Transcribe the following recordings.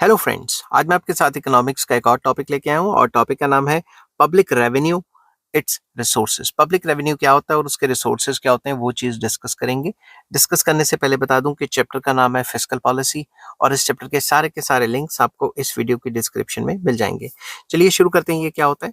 Hello friends, आज मैं आपके साथ इकोनॉमिक्स का एक और टॉपिक लेके आया हूँ और टॉपिक का नाम है public revenue, it's resources. Public revenue क्या होता है और उसके रिसोर्सेज क्या होते हैं, वो चीज़ डिस्कस करेंगे। डिस्कस करने से पहले बता दूं कि चैप्टर का नाम है फिस्कल पॉलिसी और इस चैप्टर के सारे लिंक्स आपको इस वीडियो की डिस्क्रिप्शन में मिल जाएंगे। चलिए शुरू करते हैं। ये क्या होता है?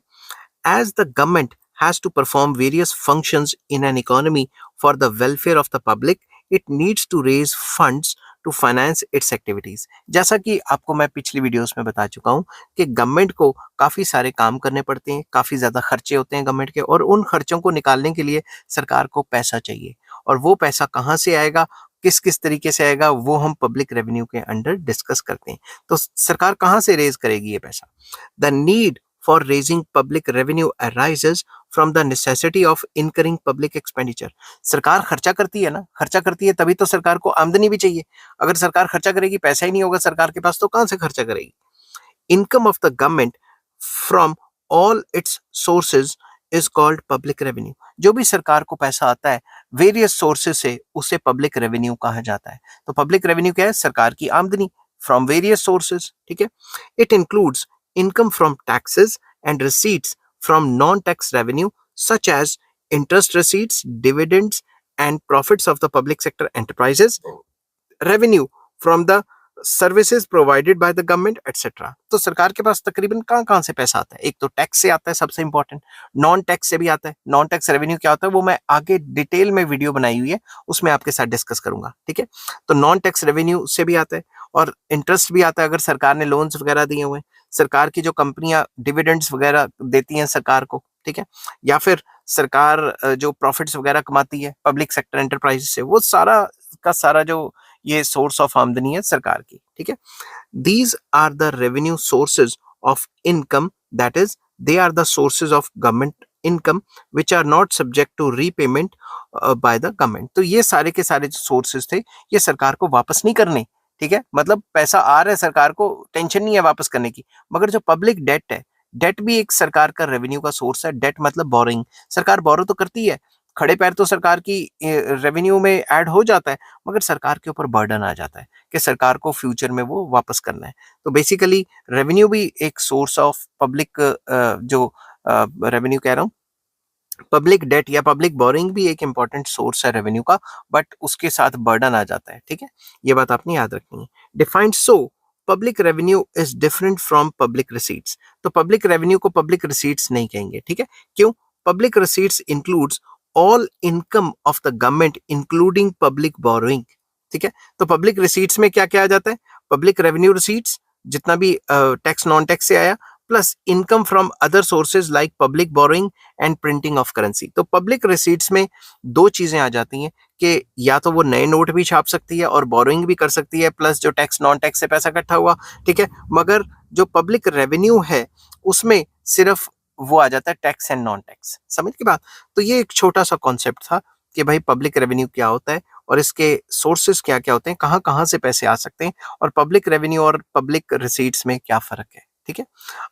As the government has to perform various functions in an economy for the welfare of the public, it needs to raise funds to finance its activities. जैसा कि आपको मैं पिछली वीडियोस में बता चुका हूँ कि गवर्नमेंट को काफ़ी सारे काम करने पड़ते हैं, काफ़ी ज़्यादा खर्चे होते हैं गवर्नमेंट के, और उन खर्चों को निकालने के लिए सरकार को पैसा चाहिए। और वो पैसा कहाँ से आएगा, किस किस तरीके से आएगा, वो हम पब्लिक रेवेन्यू के अंडर डिस्कस करते हैं। तो सरकार कहाँ से रेज करेगी ये पैसा? The need for raising public revenue arises from the necessity of incurring public expenditure. सरकार खर्चा करती है ना, खर्चा करती है तभी तो सरकार को आमदनी भी चाहिए। अगर सरकार खर्चा करेगी, पैसा ही नहीं होगा सरकार के पास, तो कहां से खर्चा करेगी? Income of the government from all it's sources is called public revenue. जो भी सरकार को पैसा आता है वेरियस सोर्सेज से, उसे पब्लिक रेवेन्यू कहा जाता है। तो पब्लिक रेवेन्यू क्या है? सरकार की आमदनी फ्रॉम वेरियस सोर्सेज। ठीक है। It includes income from taxes and receipts from non-tax revenue such as interest receipts, dividends, and profits of the public sector enterprises, revenue from the services provided by the government etcetera. तो सरकार के पास तकरीबन कहाँ कहाँ से पैसा आता है? एक तो टैक्स से आता है, सबसे इंपॉर्टेंट। नॉन टैक्स से भी आता है। नॉन टैक्स रेवेन्यू क्या होता है वो मैं आगे डिटेल में वीडियो बनाई हुई है, उसमें आपके साथ डिस्कस करूंगा। ठीक है। तो नॉन टैक्स रेवेन्यू से भी आता है और इंटरेस्ट भी आता है अगर सरकार ने लोन्स वगैरह दिए हुए हैं। सरकार की जो कंपनियां डिविडेंड्स वगैरह देती हैं सरकार को, ठीक है, या फिर सरकार जो प्रॉफिट्स वगैरह कमाती है पब्लिक सेक्टर एंटरप्राइज से, वो सारा का सारा जो ये सोर्स ऑफ आमदनी है सरकार की। ठीक है। These are the revenue sources of income, that is they are the sources of government income which are not subject to repayment by the government. तो ये सारे के सारे जो सोर्सेज थे ये सरकार को वापस नहीं करने। ठीक है। मतलब पैसा आ रहा है सरकार को, टेंशन नहीं है वापस करने की। मगर जो पब्लिक डेट है, डेट भी एक सरकार का रेवेन्यू का सोर्स है। डेट मतलब बोरिंग। सरकार बोरो तो करती है, खड़े पैर तो सरकार की रेवेन्यू में ऐड हो जाता है, मगर सरकार के ऊपर बर्डन आ जाता है कि सरकार को फ्यूचर में वो वापस करना है। तो बेसिकली रेवेन्यू भी एक सोर्स ऑफ पब्लिक, जो रेवेन्यू कह रहा हूँ, पब्लिक डेट या पब्लिक बोरिंग भी एक इंपॉर्टेंट सोर्स है रेवेन्यू का, बट उसके साथ बर्डन आ जाता है। ठीक है। ये बात आपने याद रखनी है। Defined so public revenue is different from public receipts. तो पब्लिक रेवेन्यू को पब्लिक रिसीट्स नहीं कहेंगे। ठीक है। क्यों? Public receipts includes all income of the government including public borrowing. ठीक है। तो पब्लिक रिसीट्स में क्या क्या आ जाता है? पब्लिक रेवेन्यू रिसीट्स, जितना भी टैक्स नॉन टैक्स से आया, plus income from other sources like public borrowing and printing of currency. तो पब्लिक रिसीट्स में दो चीजें आ जाती हैं कि या तो वो नए नोट भी छाप सकती है और बोरोइंग भी कर सकती है, प्लस जो टैक्स नॉन टैक्स से पैसा इकट्ठा हुआ। ठीक है। मगर जो पब्लिक रेवेन्यू है उसमें सिर्फ वो आ जाता है टैक्स एंड नॉन टैक्स। समझ की बात? तो ये एक छोटा सा कॉन्सेप्ट था कि भाई पब्लिक रेवेन्यू क्या होता है और इसके सोर्सेज क्या क्या होते हैं, कहाँ कहाँ से पैसे आ सकते हैं, और पब्लिक रेवेन्यू और पब्लिक रिसीट्स में क्या फर्क है। ठीक है।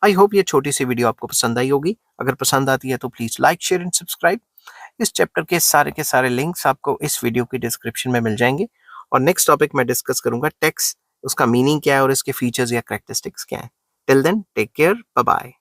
आई होप ये छोटी सी वीडियो आपको पसंद आई होगी। अगर पसंद आती है तो please like, share and subscribe. इस चैप्टर के सारे लिंक्स आपको इस वीडियो की डिस्क्रिप्शन में मिल जाएंगे। और नेक्स्ट टॉपिक मैं डिस्कस करूंगा टैक्स, उसका मीनिंग क्या है और इसके फीचर्स या कैरेक्टरिस्टिक्स क्या है। Till then take care, bye bye.